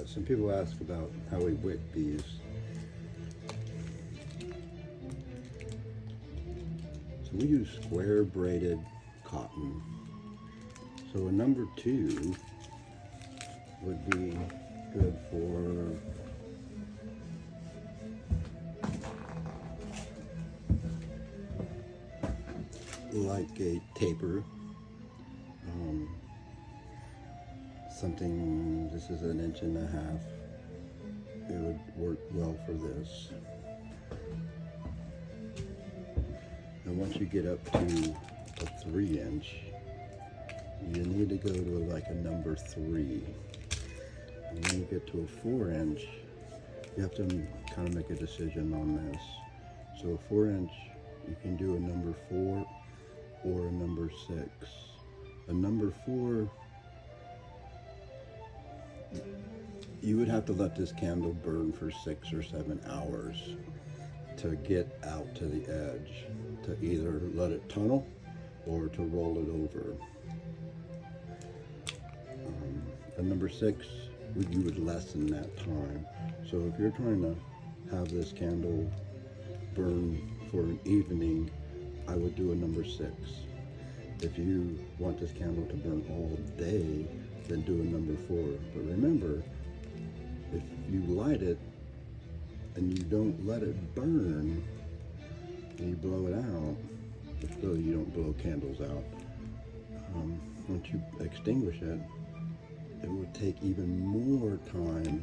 Some people ask about how we wick these. So we use square braided cotton. So a number 2 would be good for like a taper. Something, this is 1.5 inches. It would work well for this. And once you get up to a 3-inch, you need to go to like a number 3. And when you get to a 4-inch, you have to kind of make a decision on this. So a 4-inch, you can do a number 4 or a number 6. A number 4, you would have to let this candle burn for 6 or 7 hours to get out to the edge, to either let it tunnel or to roll it over. A number 6, you would lessen that time. So if you're trying to have this candle burn for an evening, I would do a number 6. If you want this candle to burn all day, then do a number 4. But remember, if you light it and you don't let it burn and you blow it out, so you don't blow candles out, once you extinguish it, it would take even more time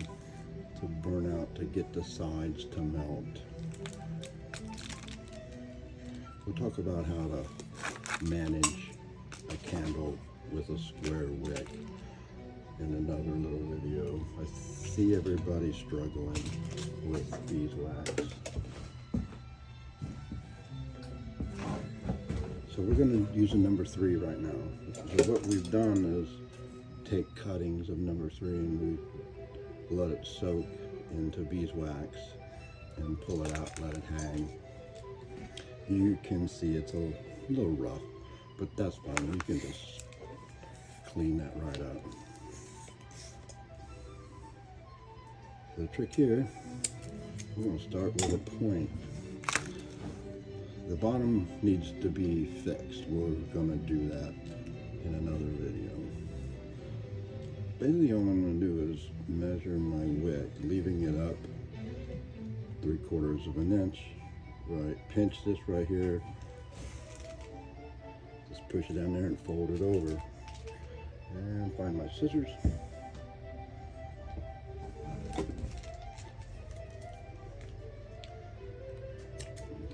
to burn out to get the sides to melt. We'll talk about how to manage a candle with a square wick in another little video. I see everybody struggling with beeswax. So we're going to use a number 3 right now. So what we've done is take cuttings of number 3 and we let it soak into beeswax and pull it out, let it hang. You can see it's a little rough, but that's fine. You can just clean that right up. The trick here, we're going to start with a point. The bottom needs to be fixed. We're going to do that in another video. Basically all I'm going to do is measure my wick, leaving it up 3/4 of an inch. Right, pinch this right here. Just push it down there and fold it over. And find my scissors.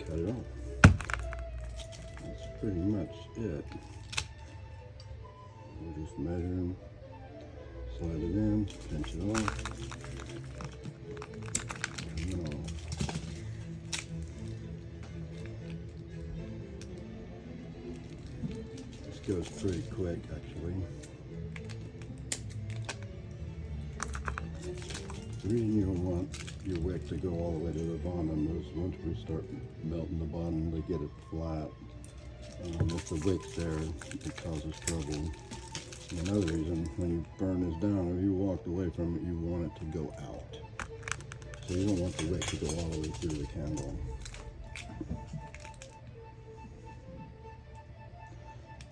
Cut it off. That's pretty much it. We'll just measure them, slide it in, pinch it off. This goes pretty quick, actually. The reason you don't want your wick to go all the way to the bottom is once we start melting the bottom to get it flat. If the wick's there, it causes trouble. And another reason, when you burn this down, if you walked away from it, you want it to go out. So you don't want the wick to go all the way through the candle.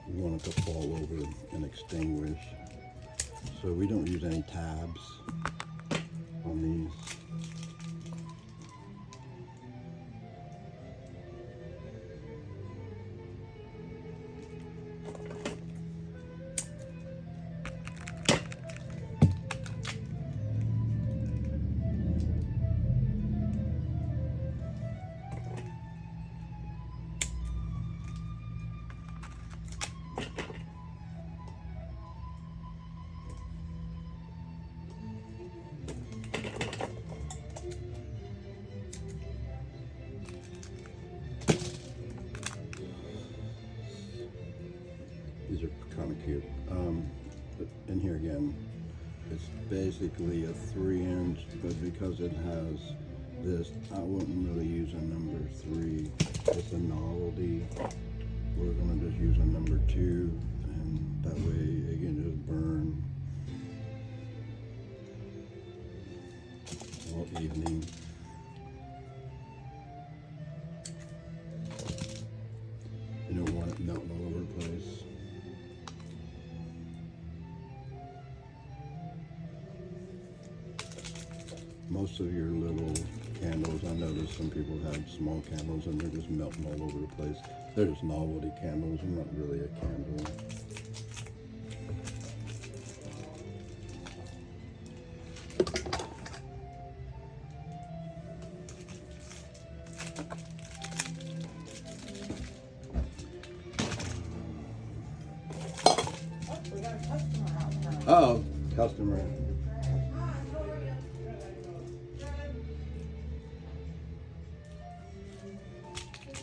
You want it to fall over and extinguish. So we don't use any tabs on these. These are kind of cute. But in here again, it's basically a 3-inch, but because it has this, I wouldn't really use a number 3. It's a novelty. We're gonna just use a number 2, and that way it can just burn. all evening. You don't want it melting all over the place. Most of your little candles, I noticed some people have small candles and they're just melting all over the place. They're just novelty candles, they're not really a candle. Uh-oh, customer.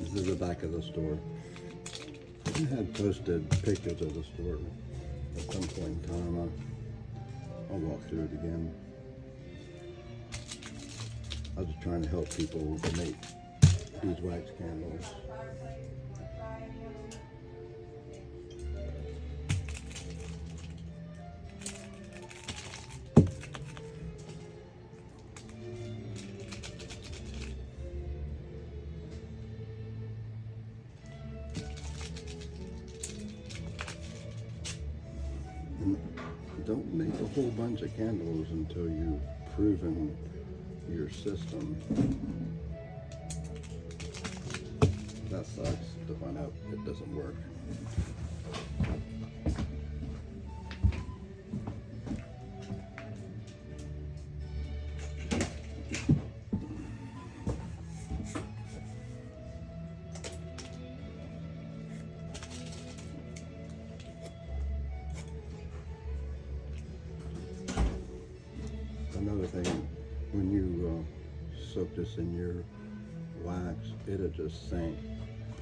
This is the back of the store. I had posted pictures of the store at some point in time. I'll walk through it again. I was just trying to help people make beeswax candles. Don't make a whole bunch of candles until you've proven your system. That sucks to find out it doesn't work. Another thing, when you soak this in your wax, it'll just sink.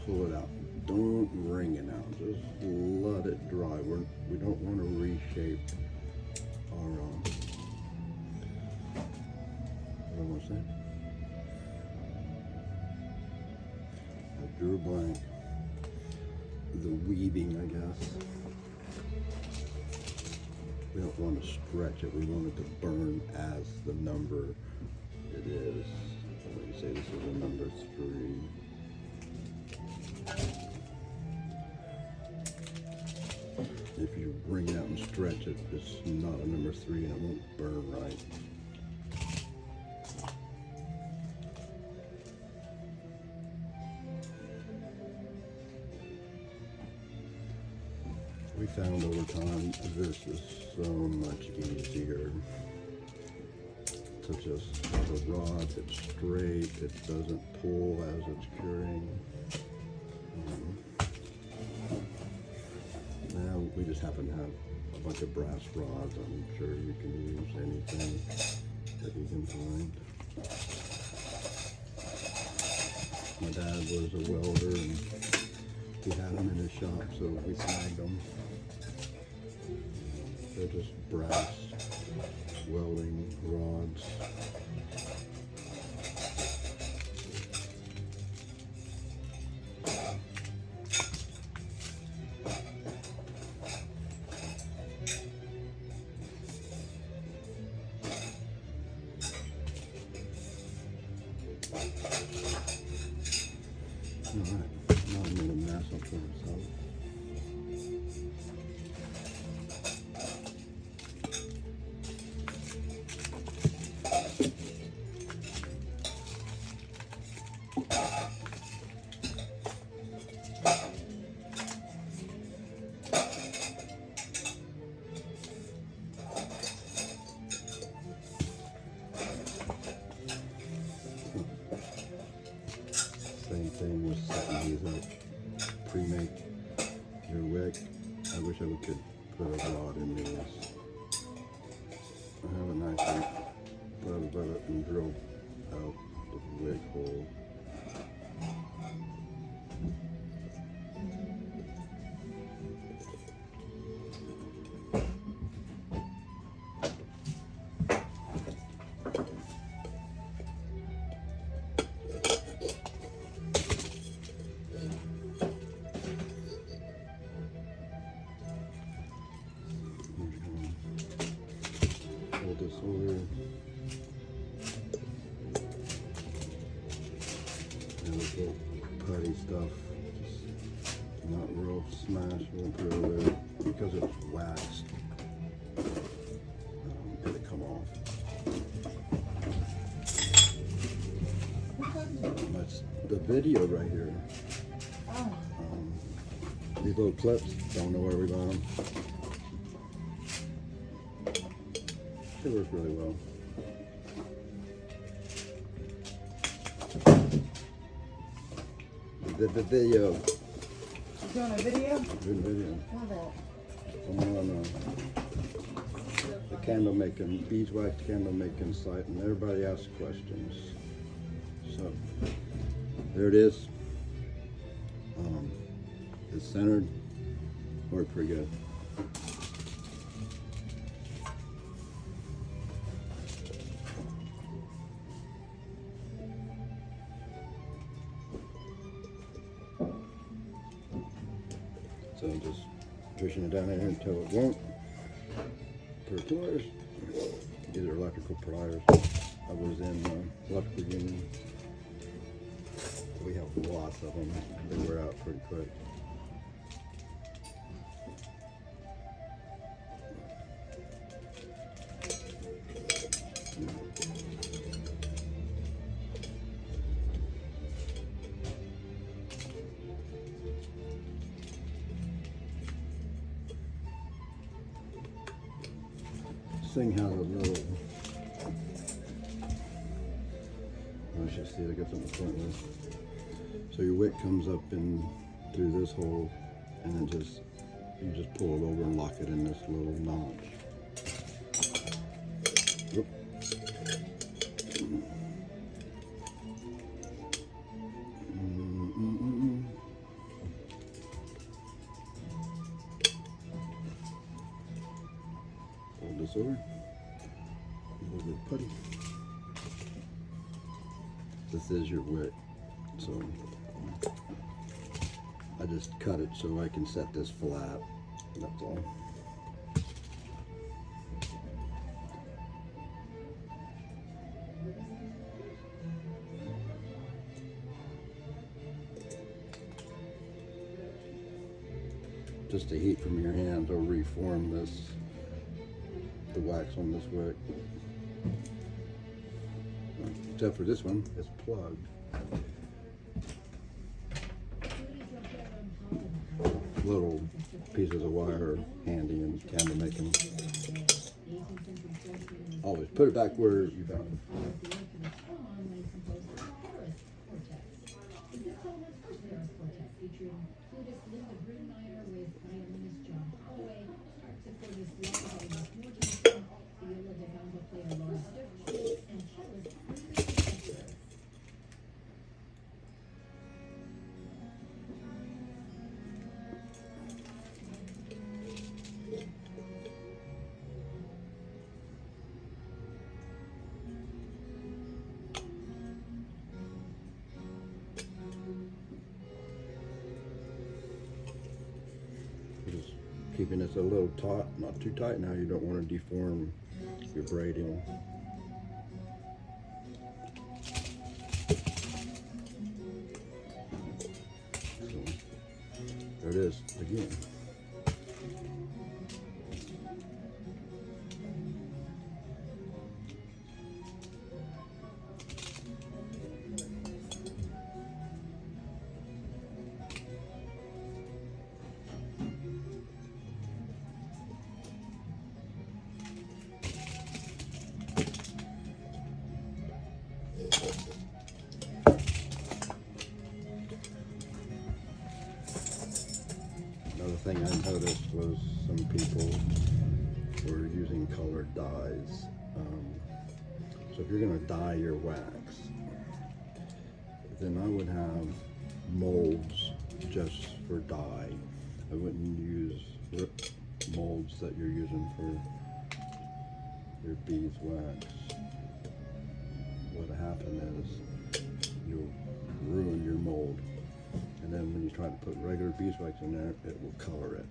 Pull it out. Don't wring it out. Just let it dry. We don't want to reshape our what do I want to say? I drew a blank. The weaving, I guess. We don't want to stretch it. We want it to burn as the number it is. So let me say this is a number 3. If you bring it out and stretch it, it's not a number 3 and it won't burn right. We found over time this is so much easier to just have a rod that's straight, it doesn't pull as it's curing. Now we just happen to have a bunch of brass rods. I'm sure you can use anything that you can find. My dad was a welder and he had them in his shop, so we snagged them. They're just brass welding rods. Alright, now I'm going to mass up for myself. Same thing with setting these up. Pre-make your wick. I wish I could put a rod in these. I have a nice one. Put it above it and drill out the wick hole. Hold this over. putty stuff. Just not real smash, won't put it over there because it's waxed. It'll come off. That's the video right here. These little clips, don't know where we got them. It works really well. The video. You doing a video? Doing a video. Love it. I'm on the candle making, beeswax candle making site, and everybody asks questions. So there it is. It's centered. Worked pretty good. So I'm just pushing it down there until it won't. Put pliers. These are electrical pliers. I was in electrical union. We have lots of them. They wear out pretty quick. This thing has a little, I should see it, I got something to point with. So your wick comes up in through this hole, and then you just pull it over and lock it in this little notch. Oop. Hold this over. A little bit of putty. This is your wick, so I just cut it so I can set this flat. That's all. Just the heat from your hands will reform the wax on this wick. Except for this one, it's plugged. Little pieces of wire are handy in candle making. Always put it back where you found it. Just keeping this a little taut, not too tight now. You don't want to deform your braiding. So, there it is again. Another thing I noticed was some people were using colored dyes. So if you're going to dye your wax, then I would have molds just for dye. I wouldn't use molds that you're using for your beeswax. What'll happen is you'll ruin your mold. And then when you try to put regular beeswax in there, it will color it.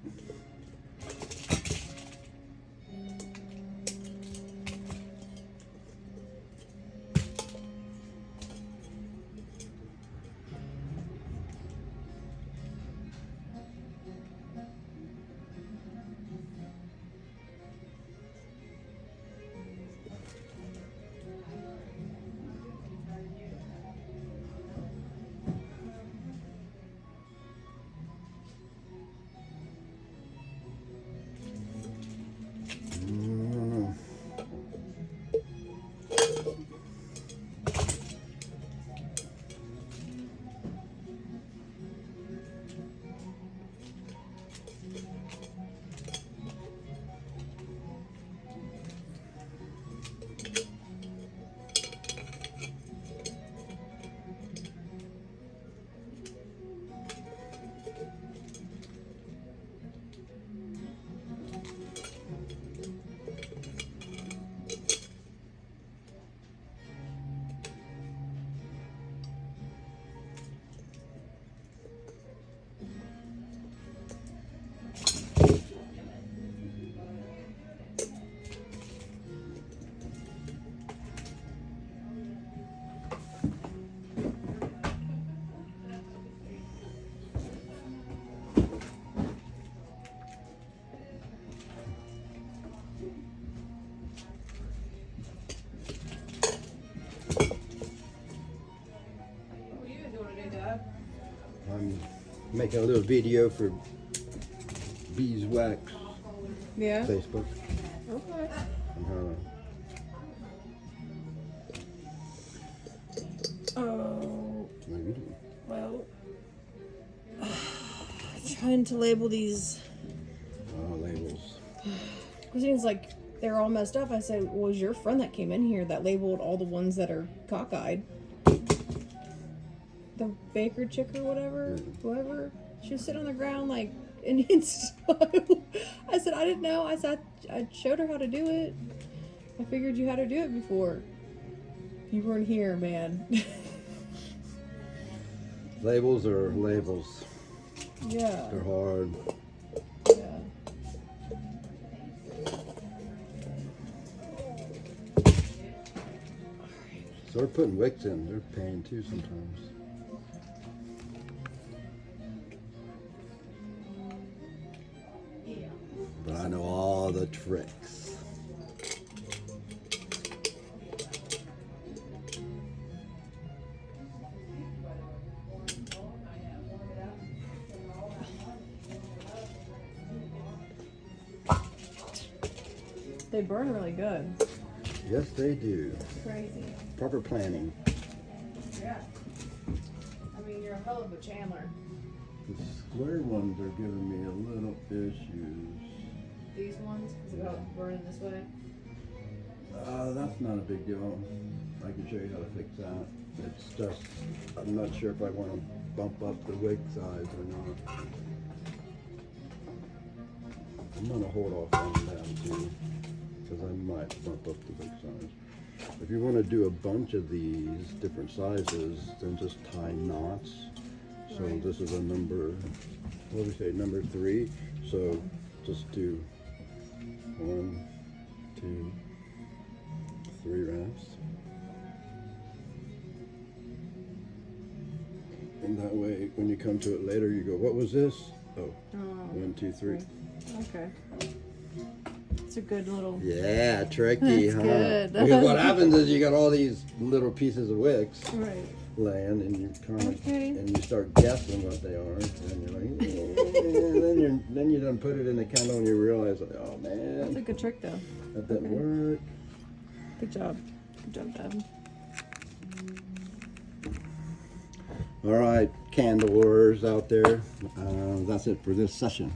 I'm making a little video for Beeswax Yeah. Facebook. Okay. Oh, What are you doing? well. Trying to label these. Labels. Christine's like, they're all messed up. I said, well, it was your friend that came in here that labeled all the ones that are cockeyed. The baker chick or whatever, whoever. She was sitting on the ground like Indian style. I said, I didn't know. I said, I showed her how to do it. I figured you had to do it before. You weren't here, man. Labels are labels. Yeah. They're hard. Yeah. So they're putting wicks in. They're pain too sometimes. But I know all the tricks. They burn really good. Yes, they do. Crazy. Proper planning. Yeah. I mean, you're a hell of a chandler. The square ones are giving me a little issues. These ones, because about burning this way. That's not a big deal. I can show you how to fix that. It's just, I'm not sure if I want to bump up the wig size or not. I'm going to hold off on that too, because I might bump up the wig size. If you want to do a bunch of these different sizes, then just tie knots. So Right. this is a number, what do we say, number 3. So just do 1, 2, 3 wraps. And that way, when you come to it later, you go, what was this? Oh, 1, 2, 3. Okay. It's a good little. Yeah, tricky, That's huh? good. Because what happens is you got all these little pieces of wicks Right. laying, and you kind of, Okay. and you start guessing what they are, and you're like, and then you done put it in the candle, and you realize, like, oh That's a man, good trick, though. that didn't work. Good job. Good job, Dad. All right, candle orders out there. That's it for this session.